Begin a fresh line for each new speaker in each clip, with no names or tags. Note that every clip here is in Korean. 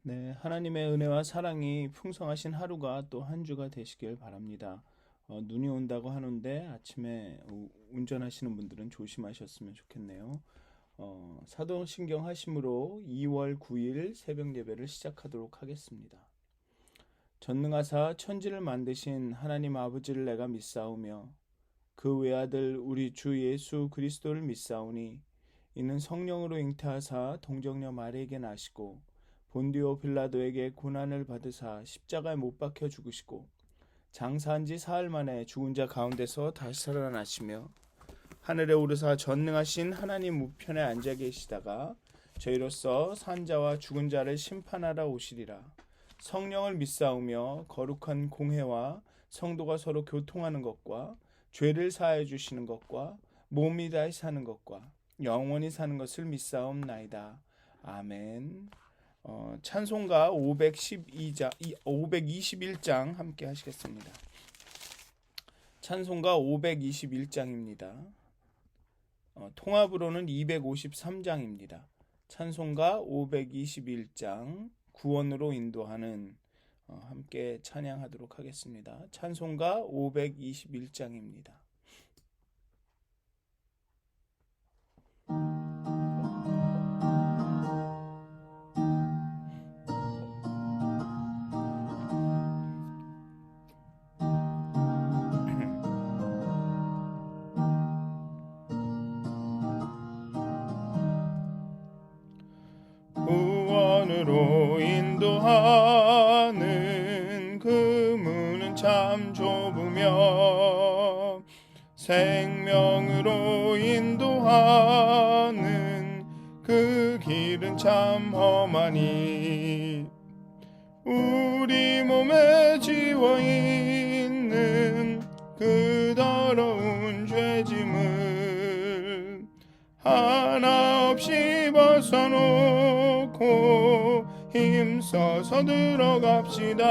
네, 하나님의 은혜와 사랑이 풍성하신 하루가 또 한 주가 되시길 바랍니다. 눈이 온다고 하는데 아침에 운전하시는 분들은 조심하셨으면 좋겠네요. 사도신경 하심으로 2월 9일 새벽 예배를 시작하도록 하겠습니다. 전능하사 천지를 만드신 하나님 아버지를 내가 믿사오며 그 외아들 우리 주 예수 그리스도를 믿사오니 이는 성령으로 잉태하사 동정녀 마리에게 나시고 본디오 빌라도에게 고난을 받으사 십자가에 못 박혀 죽으시고 장사한 지 사흘 만에 죽은 자 가운데서 다시 살아나시며 하늘에 오르사 전능하신 하나님 우편에 앉아 계시다가 저희로서 산자와 죽은 자를 심판하러 오시리라. 성령을 믿사오며 거룩한 공회와 성도가 서로 교통하는 것과 죄를 사하여 주시는 것과 몸이 다시 사는 것과 영원히 사는 것을 믿사옵나이다. 아멘. 찬송가 521장 함께 하시겠습니다. 찬송가 521장입니다. 통합으로는 253장입니다. 찬송가 521장 구원으로 인도하는 함께 찬양하도록 하겠습니다. 찬송가 521장입니다. 구원으로 인도하는 그 문은 참 좁으며 생명으로 인도하는 그 길은 참 험하니 우리 몸에 지워있는 그 더러운 죄짐을 하나 없이 벗어놓고 힘써서 들어갑시다.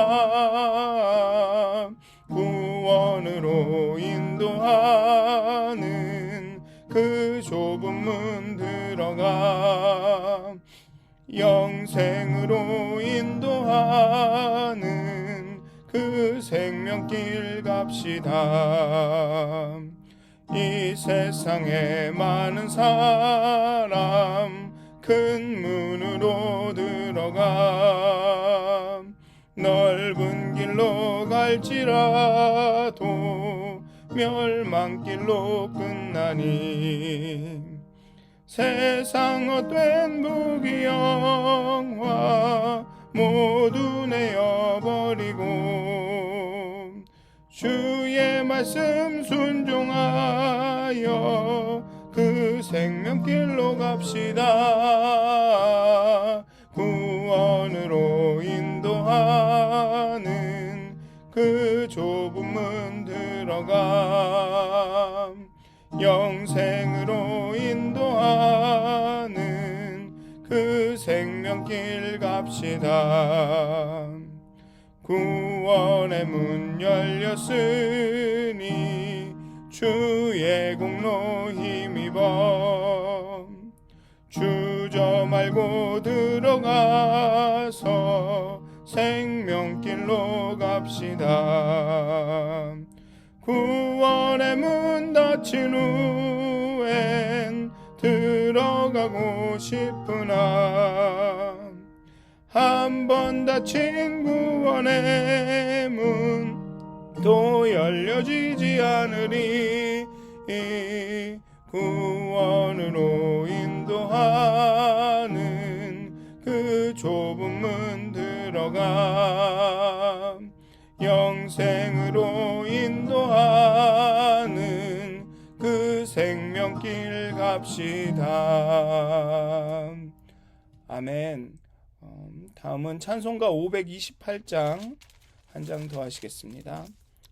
구원으로 인도하는 그 좁은 문 들어가 영생으로 인도하는 그 생명길 갑시다. 이 세상에 많은 사람 큰 문으로 들어가 넓은 길로 갈지라도 멸망길로 끝나니 세상 헛된 부귀영화 모두 내어버리고 주의 말씀 순종하여 그 생명길로 갑시다. 구원으로 인도하는 그 좁은 문 들어가 영생으로 인도하는 그 생명길 갑시다. 구원의 문 열렸으니 주의 공로 힘입어 주저 말고 들어가서 생명길로 갑시다. 구원의 문 닫힌 후엔 들어가고 싶으나 한 번 닫힌 구원의 문 또 열려지지 않으리. 구원으로 인도하는 그 좁은 문 들어가 영생으로 인도하는 그 생명길 갑시다. 아멘. 다음은 찬송가 528장 한 장 더 하시겠습니다.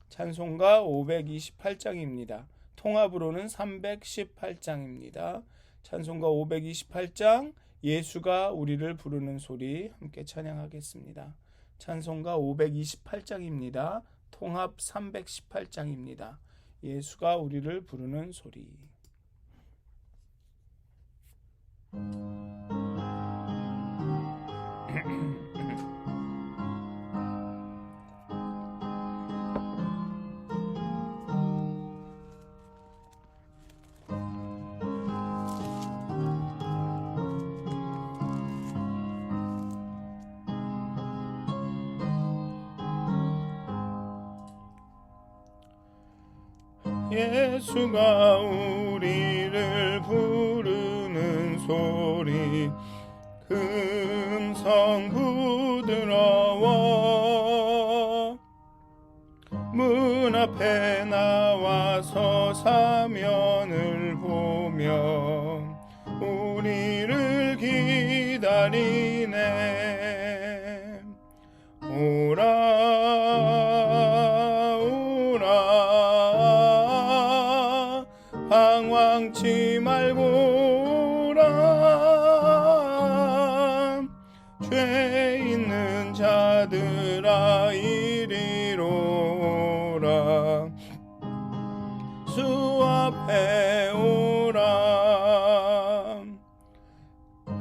찬송가 528장입니다. 통합으로는 318장입니다. 찬송가 528장 예수가 우리를 부르는 소리 함께 찬양하겠습니다. 찬송가 528장입니다. 통합 318장입니다. 예수가 우리를 부르는 소리. 예수가 우리를 부르는 소리 음성 부드러워 문 앞에 나와서 사면을 보며 우리를 기다리네. 오라 오라 방황치 말고 오라 죄 있는 자들아 이리로 오라 주 앞에 오라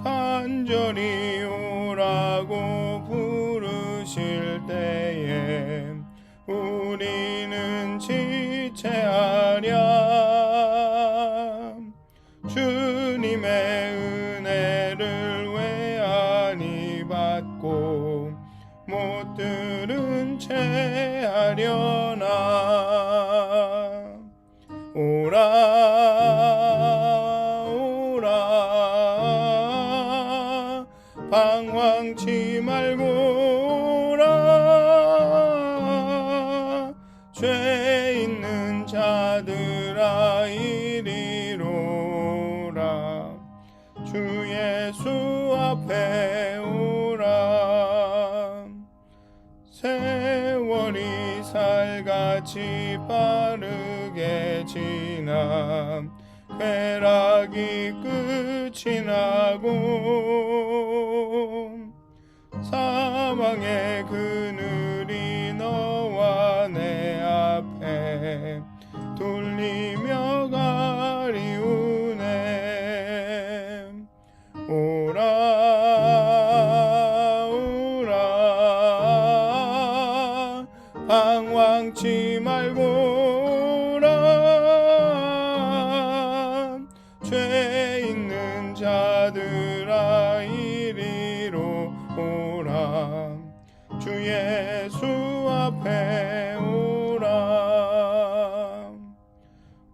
간절히 오라고 부르실 때에 우리는 지체하랴. 주님의 은혜를 왜 아니 받고 못 들은 채 하려나. 오라 오라 방황치 말고 오라 죄 있는 자들아 이리로 오라 주 예수 앞에 오라. 세월이 살같이 빠르게 지나 쾌락이 끝이 나고 사망의 그늘이 너와 내 앞에 돌리며 가리우네. 오라 오라 방황치 말고 오라 죄 있는 자들아 이리로 오라 주 예수 앞에 오라.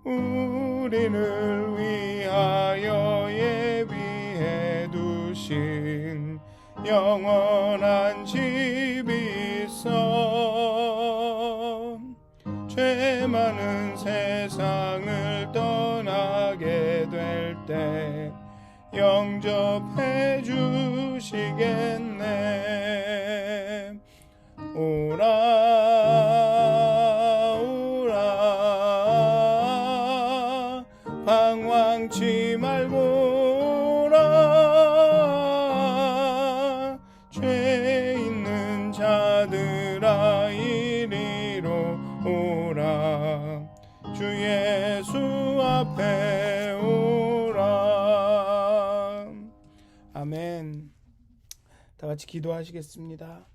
우리를 위하여 예비해 두신 영원한 집이 있어 죄 많은 세상을 떠나게 될 때 영접해 주시겠네. 오라 오라 방황치 말고 오라 죄 있는 자들아 이리로 오라 주 예수 앞에 오라. 아멘. 다 같이 기도하시겠습니다.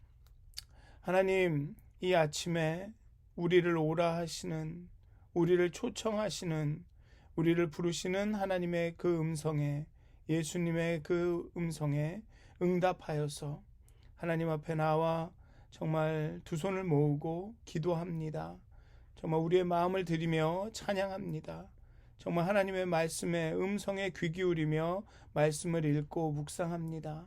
하나님, 이 아침에 우리를 오라 하시는, 우리를 초청하시는, 우리를 부르시는 하나님의 그 음성에, 예수님의 그 음성에 응답하여서 하나님 앞에 나와 정말 두 손을 모으고 기도합니다. 정말 우리의 마음을 드리며 찬양합니다. 정말 하나님의 말씀에 음성에 귀 기울이며 말씀을 읽고 묵상합니다.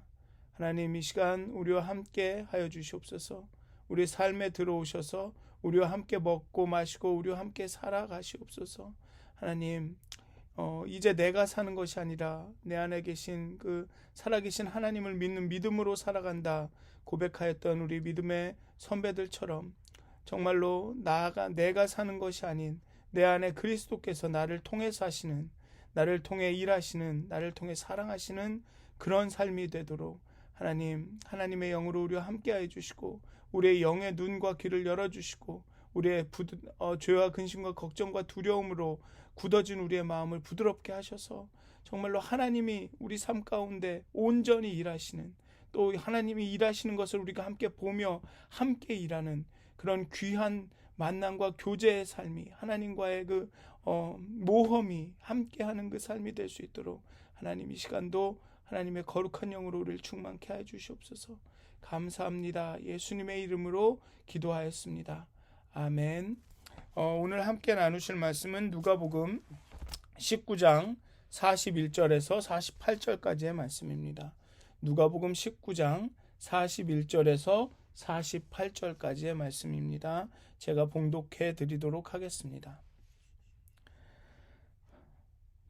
하나님, 이 시간 우리와 함께 하여 주시옵소서. 우리 삶에 들어오셔서 우리와 함께 먹고 마시고 우리와 함께 살아가시옵소서. 하나님, 이제 내가 사는 것이 아니라 내 안에 계신 그 살아계신 하나님을 믿는 믿음으로 살아간다 고백하였던 우리 믿음의 선배들처럼 정말로 내가 사는 것이 아닌 내 안에 그리스도께서 나를 통해서 하시는, 나를 통해 일하시는, 나를 통해 사랑하시는 그런 삶이 되도록 하나님, 하나님의 영으로 우리와 함께해 주시고 우리의 영의 눈과 귀를 열어주시고 우리의 죄와 근심과 걱정과 두려움으로 굳어진 우리의 마음을 부드럽게 하셔서 정말로 하나님이 우리 삶 가운데 온전히 일하시는, 또 하나님이 일하시는 것을 우리가 함께 보며 함께 일하는 그런 귀한 만남과 교제의 삶이, 하나님과의 그 모험이 함께하는 그 삶이 될 수 있도록 하나님, 이 시간도 하나님의 거룩한 영으로 우리를 충만케 해 주시옵소서. 감사합니다. 예수님의 이름으로 기도하였습니다. 아멘. 오늘 함께 나누실 말씀은 누가복음 19장 41절에서 48절까지의 말씀입니다. 누가복음 19장 41절에서 48절까지의 말씀입니다. 제가 봉독해 드리도록 하겠습니다.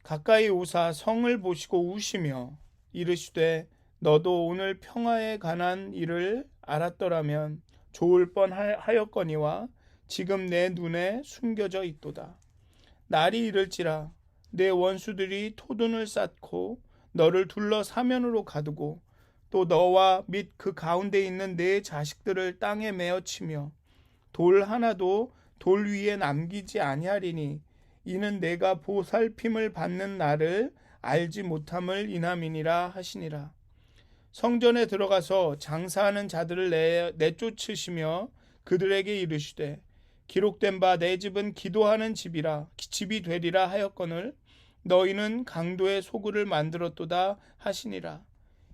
가까이 오사 성을 보시고 우시며 이르시되 너도 오늘 평화에 관한 일을 알았더라면 좋을 뻔하였거니와 지금 내 눈에 숨겨져 있도다. 날이 이를지라 내 원수들이 토둔을 쌓고 너를 둘러 사면으로 가두고 또 너와 및 그 가운데 있는 내 자식들을 땅에 메어 치며 돌 하나도 돌 위에 남기지 아니하리니 이는 내가 보살핌을 받는 나를 알지 못함을 인함이니라 하시니라. 성전에 들어가서 장사하는 자들을 내쫓으시며 그들에게 이르시되 기록된 바 내 집은 기도하는 집이 되리라 하였거늘 너희는 강도의 소굴을 만들었도다 하시니라.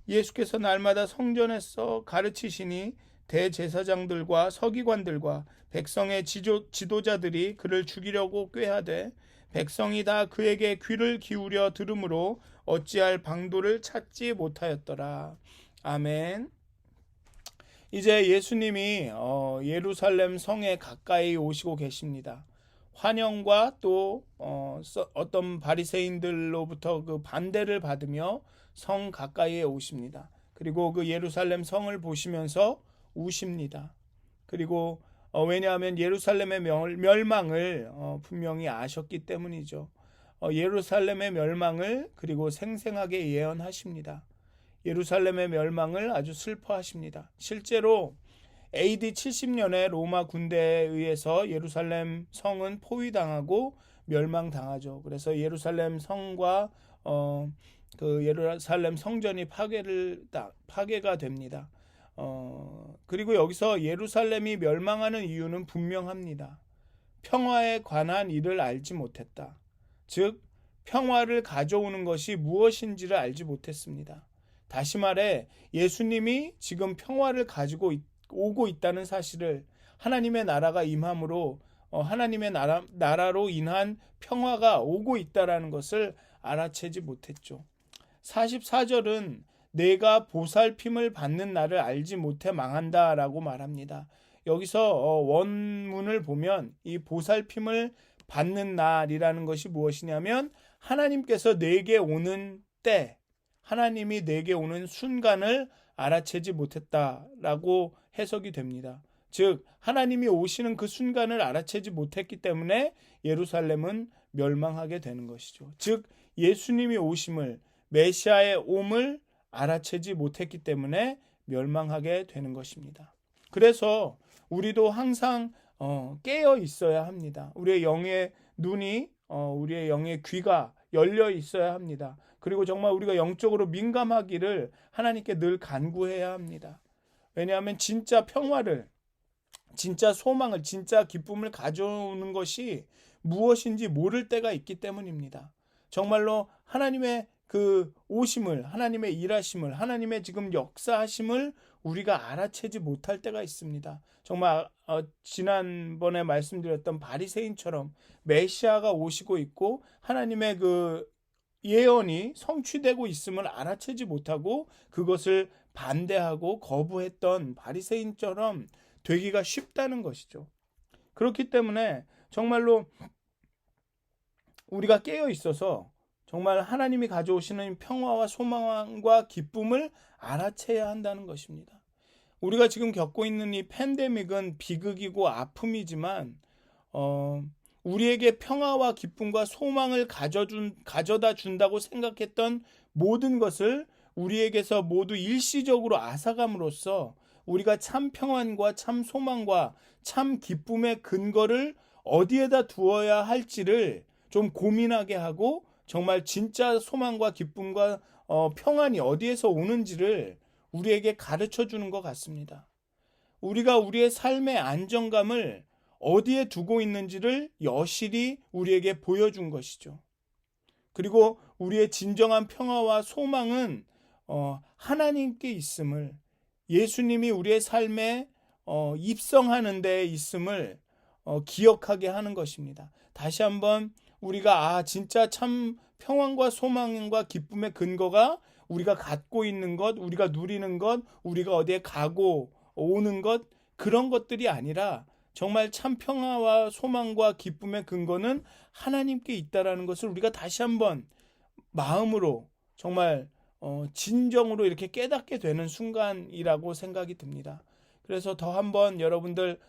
예수께서 날마다 성전에서 가르치시니 대제사장들과 서기관들과 백성의 지도자들이 그를 죽이려고 꾀하되 백성이 다 그에게 귀를 기울여 들으므로 어찌할 방도를 찾지 못하였더라. 아멘. 이제 예수님이 예루살렘 성에 가까이 오시고 계십니다. 환영과 또 어떤 바리새인들로부터 그 반대를 받으며 성 가까이에 오십니다. 그리고 그 예루살렘 성을 보시면서 우십니다. 그리고 왜냐하면 예루살렘의 멸망을 분명히 아셨기 때문이죠. 예루살렘의 멸망을 그리고 생생하게 예언하십니다. 예루살렘의 멸망을 아주 슬퍼하십니다. 실제로 AD 70년에 로마 군대에 의해서 예루살렘 성은 포위당하고 멸망당하죠. 그래서 예루살렘 성과 그 예루살렘 성전이 파괴가 됩니다. 그리고 여기서 예루살렘이 멸망하는 이유는 분명합니다. 평화에 관한 일을 알지 못했다. 즉 평화를 가져오는 것이 무엇인지를 알지 못했습니다. 다시 말해 예수님이 지금 평화를 가지고 오고 있다는 사실을 하나님의 나라가 임함으로 하나님의 나라로 인한 평화가 오고 있다는 것을 알아채지 못했죠. 44절은 내가 보살핌을 받는 나를 알지 못해 망한다라고 말합니다. 여기서 원문을 보면 이 보살핌을 받는 날이라는 것이 무엇이냐면 하나님께서 내게 오는 때, 하나님이 내게 오는 순간을 알아채지 못했다라고 해석이 됩니다. 즉 하나님이 오시는 그 순간을 알아채지 못했기 때문에 예루살렘은 멸망하게 되는 것이죠. 즉 예수님이 오심을, 메시아의 옴을 알아채지 못했기 때문에 멸망하게 되는 것입니다. 그래서 우리도 항상 깨어 있어야 합니다. 우리의 영의 눈이, 우리의 영의 귀가 열려 있어야 합니다. 그리고 정말 우리가 영적으로 민감하기를 하나님께 늘 간구해야 합니다. 왜냐하면 진짜 평화를, 진짜 소망을, 진짜 기쁨을 가져오는 것이 무엇인지 모를 때가 있기 때문입니다. 정말로 하나님의 그 오심을, 하나님의 일하심을, 하나님의 지금 역사하심을 우리가 알아채지 못할 때가 있습니다. 정말 지난번에 말씀드렸던 바리새인처럼 메시아가 오시고 있고 하나님의 그 예언이 성취되고 있음을 알아채지 못하고 그것을 반대하고 거부했던 바리새인처럼 되기가 쉽다는 것이죠. 그렇기 때문에 정말로 우리가 깨어 있어서 정말 하나님이 가져오시는 평화와 소망과 기쁨을 알아채야 한다는 것입니다. 우리가 지금 겪고 있는 이 팬데믹은 비극이고 아픔이지만 우리에게 평화와 기쁨과 소망을 가져다 준다고 생각했던 모든 것을 우리에게서 모두 일시적으로 앗아감으로써 우리가 참 평안과 참 소망과 참 기쁨의 근거를 어디에다 두어야 할지를 좀 고민하게 하고 정말 진짜 소망과 기쁨과 평안이 어디에서 오는지를 우리에게 가르쳐 주는 것 같습니다. 우리가 우리의 삶의 안정감을 어디에 두고 있는지를 여실히 우리에게 보여준 것이죠. 그리고 우리의 진정한 평화와 소망은 하나님께 있음을, 예수님이 우리의 삶에 입성하는 데 있음을 기억하게 하는 것입니다. 다시 한번 우리가 진짜 참 평안과 소망과 기쁨의 근거가 우리가 갖고 있는 것, 우리가 누리는 것, 우리가 어디에 가고 오는 것, 그런 것들이 아니라 정말 참 평화와 소망과 기쁨의 근거는 하나님께 있다라는 것을 우리가 다시 한번 마음으로 정말 진정으로 이렇게 깨닫게 되는 순간이라고 생각이 듭니다. 그래서 더 한번 여러분들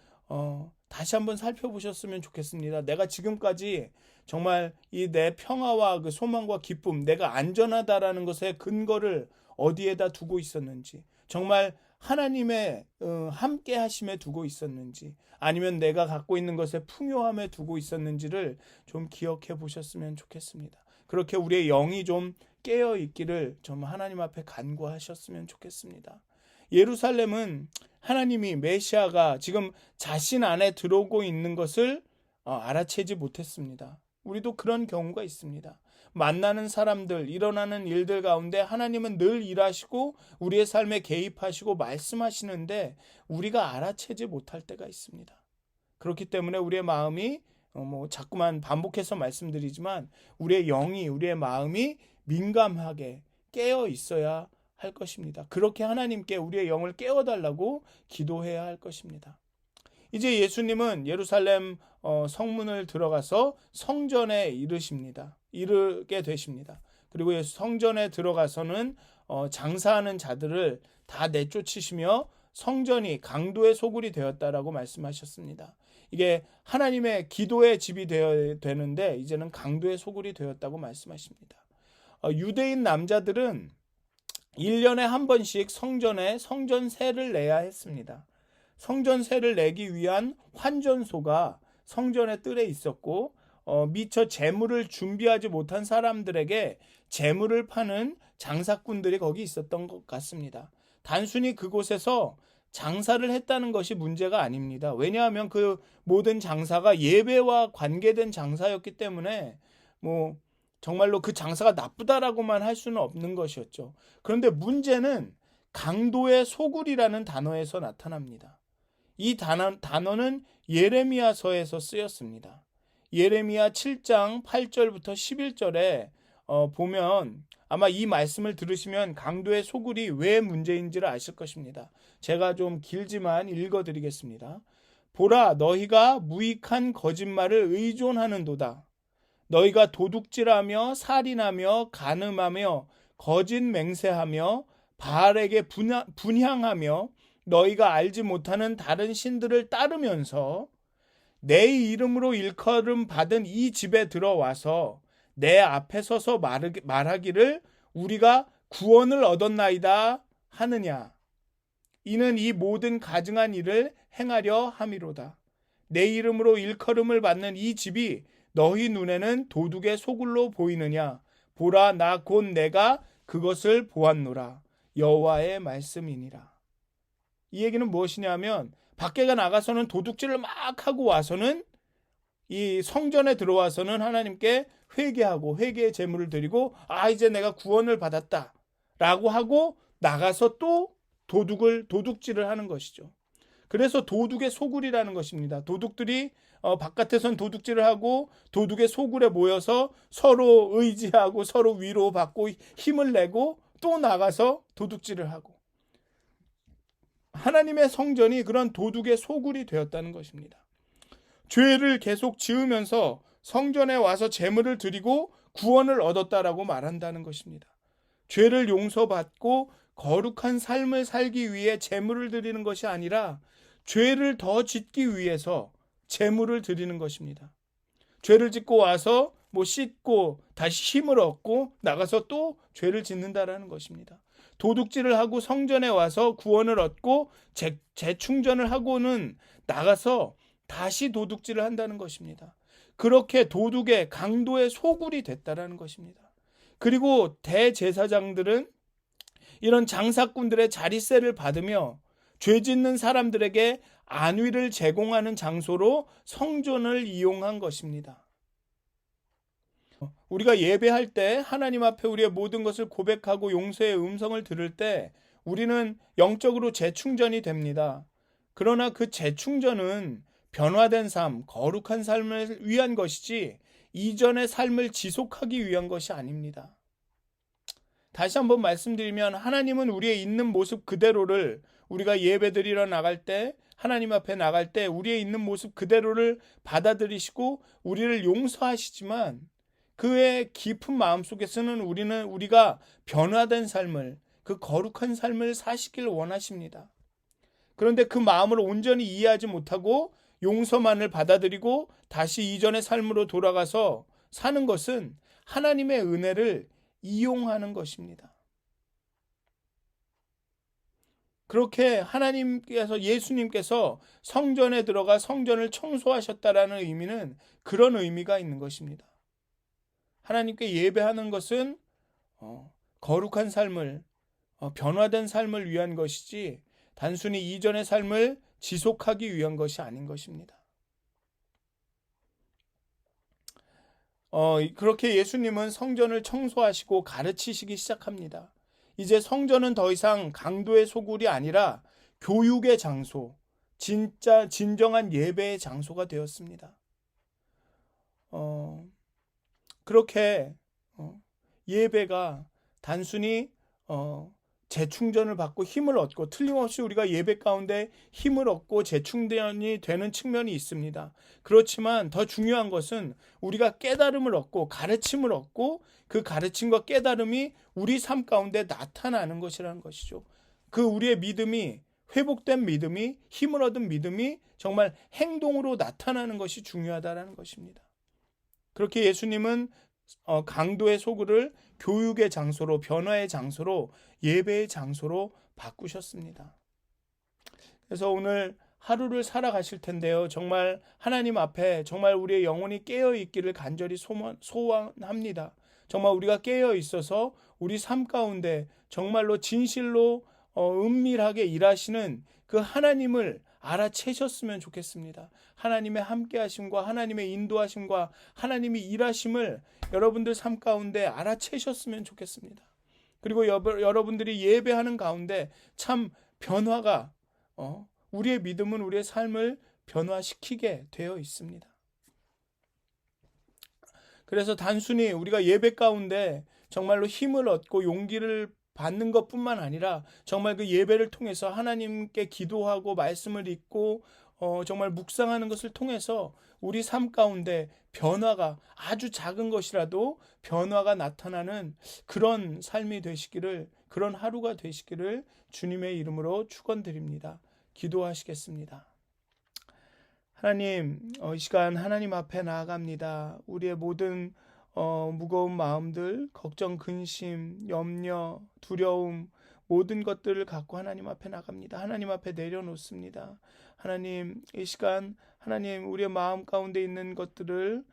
다시 한번 살펴보셨으면 좋겠습니다. 내가 지금까지 정말 이 내 평화와 그 소망과 기쁨, 내가 안전하다라는 것의 근거를 어디에다 두고 있었는지, 정말 하나님의 함께 하심에 두고 있었는지, 아니면 내가 갖고 있는 것의 풍요함에 두고 있었는지를 좀 기억해 보셨으면 좋겠습니다. 그렇게 우리의 영이 좀 깨어 있기를 좀 하나님 앞에 간구하셨으면 좋겠습니다. 예루살렘은 하나님이 메시아가 지금 자신 안에 들어오고 있는 것을 알아채지 못했습니다. 우리도 그런 경우가 있습니다. 만나는 사람들, 일어나는 일들 가운데 하나님은 늘 일하시고 우리의 삶에 개입하시고 말씀하시는데 우리가 알아채지 못할 때가 있습니다. 그렇기 때문에 우리의 마음이 자꾸만 반복해서 말씀드리지만 우리의 영이, 우리의 마음이 민감하게 깨어 있어야 할 것입니다. 그렇게 하나님께 우리의 영을 깨워달라고 기도해야 할 것입니다. 이제 예수님은 예루살렘 성문을 들어가서 성전에 이르게 되십니다. 그리고 성전에 들어가서는 장사하는 자들을 다 내쫓으시며 성전이 강도의 소굴이 되었다라고 말씀하셨습니다. 이게 하나님의 기도의 집이 되는데 이제는 강도의 소굴이 되었다고 말씀하십니다. 유대인 남자들은 1년에 한 번씩 성전에 성전세를 내야 했습니다. 성전세를 내기 위한 환전소가 성전의 뜰에 있었고 미처 재물을 준비하지 못한 사람들에게 재물을 파는 장사꾼들이 거기 있었던 것 같습니다. 단순히 그곳에서 장사를 했다는 것이 문제가 아닙니다. 왜냐하면 그 모든 장사가 예배와 관계된 장사였기 때문에 정말로 그 장사가 나쁘다라고만 할 수는 없는 것이었죠. 그런데 문제는 강도의 소굴이라는 단어에서 나타납니다. 이 단어는 예레미야서에서 쓰였습니다. 예레미야 7장 8절부터 11절에 보면 아마 이 말씀을 들으시면 강도의 소굴이 왜 문제인지를 아실 것입니다. 제가 좀 길지만 읽어드리겠습니다. 보라, 너희가 무익한 거짓말을 의존하는도다. 너희가 도둑질하며 살인하며 간음하며 거짓 맹세하며 바알에게 분향하며 너희가 알지 못하는 다른 신들을 따르면서 내 이름으로 일컬음 받은 이 집에 들어와서 내 앞에 서서 말하기를 우리가 구원을 얻었나이다 하느냐. 이는 이 모든 가증한 일을 행하려 함이로다. 내 이름으로 일컬음을 받는 이 집이 너희 눈에는 도둑의 소굴로 보이느냐. 보라, 나 곧 내가 그것을 보았노라. 여호와의 말씀이니라. 이 얘기는 무엇이냐면 밖에 나가서는 도둑질을 막 하고 와서는 이 성전에 들어와서는 하나님께 회개하고 회개의 제물을 드리고 이제 내가 구원을 받았다 라고 하고 나가서 또 도둑질을 하는 것이죠. 그래서 도둑의 소굴이라는 것입니다. 도둑들이 바깥에선 도둑질을 하고 도둑의 소굴에 모여서 서로 의지하고 서로 위로받고 힘을 내고 또 나가서 도둑질을 하고 하나님의 성전이 그런 도둑의 소굴이 되었다는 것입니다. 죄를 계속 지으면서 성전에 와서 제물을 드리고 구원을 얻었다라고 말한다는 것입니다. 죄를 용서받고 거룩한 삶을 살기 위해 제물을 드리는 것이 아니라 죄를 더 짓기 위해서 제물을 드리는 것입니다. 죄를 짓고 와서 씻고 다시 힘을 얻고 나가서 또 죄를 짓는다라는 것입니다. 도둑질을 하고 성전에 와서 구원을 얻고 재충전을 하고는 나가서 다시 도둑질을 한다는 것입니다. 그렇게 도둑의 강도의 소굴이 됐다라는 것입니다. 그리고 대제사장들은 이런 장사꾼들의 자릿세를 받으며 죄 짓는 사람들에게 안위를 제공하는 장소로 성전을 이용한 것입니다. 우리가 예배할 때 하나님 앞에 우리의 모든 것을 고백하고 용서의 음성을 들을 때 우리는 영적으로 재충전이 됩니다. 그러나 그 재충전은 변화된 삶, 거룩한 삶을 위한 것이지 이전의 삶을 지속하기 위한 것이 아닙니다. 다시 한번 말씀드리면 하나님은 우리의 있는 모습 그대로를 우리가 예배드리러 나갈 때 하나님 앞에 나갈 때 우리의 있는 모습 그대로를 받아들이시고 우리를 용서하시지만 그의 깊은 마음속에서는 우리가 변화된 삶을 그 거룩한 삶을 사시길 원하십니다. 그런데 그 마음을 온전히 이해하지 못하고 용서만을 받아들이고 다시 이전의 삶으로 돌아가서 사는 것은 하나님의 은혜를 이용하는 것입니다. 그렇게 예수님께서 성전에 들어가 성전을 청소하셨다라는 의미는 그런 의미가 있는 것입니다. 하나님께 예배하는 것은 거룩한 삶을 변화된 삶을 위한 것이지 단순히 이전의 삶을 지속하기 위한 것이 아닌 것입니다. 그렇게 예수님은 성전을 청소하시고 가르치시기 시작합니다. 이제 성전은 더 이상 강도의 소굴이 아니라 교육의 장소, 진정한 예배의 장소가 되었습니다. 그렇게 예배가 단순히 재충전을 받고 힘을 얻고 틀림없이 우리가 예배 가운데 힘을 얻고 재충전이 되는 측면이 있습니다. 그렇지만 더 중요한 것은 우리가 깨달음을 얻고 가르침을 얻고 그 가르침과 깨달음이 우리 삶 가운데 나타나는 것이라는 것이죠. 그 우리의 믿음이 회복된 믿음이 힘을 얻은 믿음이 정말 행동으로 나타나는 것이 중요하다는 것입니다. 그렇게 예수님은 강도의 소굴을 교육의 장소로 변화의 장소로 예배의 장소로 바꾸셨습니다. 그래서 오늘 하루를 살아가실 텐데요. 정말 하나님 앞에 정말 우리의 영혼이 깨어 있기를 간절히 소원합니다. 정말 우리가 깨어 있어서 우리 삶 가운데 정말로 진실로 은밀하게 일하시는 그 하나님을 알아채셨으면 좋겠습니다. 하나님의 함께하심과 하나님의 인도하심과 하나님이 일하심을 여러분들 삶 가운데 알아채셨으면 좋겠습니다. 그리고 여러분들이 예배하는 가운데 참 변화가 우리의 믿음은 우리의 삶을 변화시키게 되어 있습니다. 그래서 단순히 우리가 예배 가운데 정말로 힘을 얻고 용기를 받는 것뿐만 아니라 정말 그 예배를 통해서 하나님께 기도하고 말씀을 읽고 정말 묵상하는 것을 통해서 우리 삶 가운데 변화가 아주 작은 것이라도 변화가 나타나는 그런 삶이 되시기를, 그런 하루가 되시기를 주님의 이름으로 축원드립니다. 기도하시겠습니다. 하나님, 이 시간 하나님 앞에 나아갑니다. 우리의 모든 무거운 마음들, 걱정, 근심, 염려, 두려움, 모든 것들을 갖고 하나님 앞에 나갑니다. 하나님 앞에 내려놓습니다. 하나님, 이 시간 하나님 우리의 마음 가운데 있는 것들을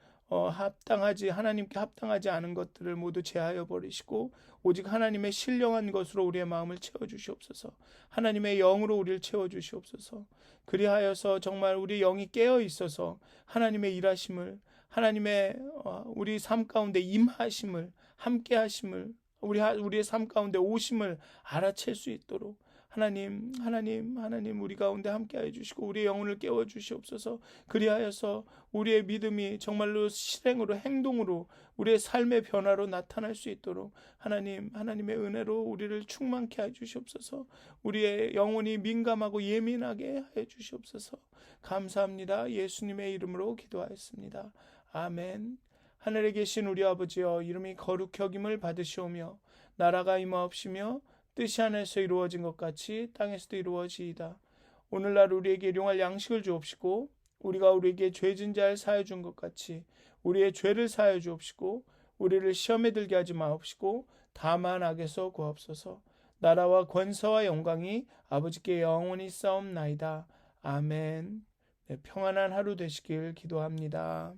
하나님께 합당하지 않은 것들을 모두 제하여 버리시고 오직 하나님의 신령한 것으로 우리의 마음을 채워주시옵소서. 하나님의 영으로 우리를 채워주시옵소서. 그리하여서 정말 우리 영이 깨어 있어서 하나님의 일하심을, 하나님의 우리 삶 가운데 임하심을, 함께하심을, 우리의 삶 가운데 오심을 알아챌 수 있도록 하나님 우리 가운데 함께하여 주시고 우리의 영혼을 깨워 주시옵소서. 그리하여서 우리의 믿음이 정말로 실행으로, 행동으로, 우리의 삶의 변화로 나타날 수 있도록 하나님의 은혜로 우리를 충만케 해 주시옵소서. 우리의 영혼이 민감하고 예민하게 해 주시옵소서. 감사합니다. 예수님의 이름으로 기도하였습니다. 아멘. 하늘에 계신 우리 아버지여, 이름이 거룩히 여김을 받으시오며 나라가 임하옵시며 뜻이 하늘에서 이루어진 것 같이 땅에서도 이루어지이다. 오늘날 우리에게 일용할 양식을 주옵시고 우리가 우리에게 죄진 자를 사하여 준 것 같이 우리의 죄를 사하여 주옵시고 우리를 시험에 들게 하지 마옵시고 다만 악에서 구하옵소서. 나라와 권세와 영광이 아버지께 영원히 싸움나이다. 아멘. 네, 평안한 하루 되시길 기도합니다.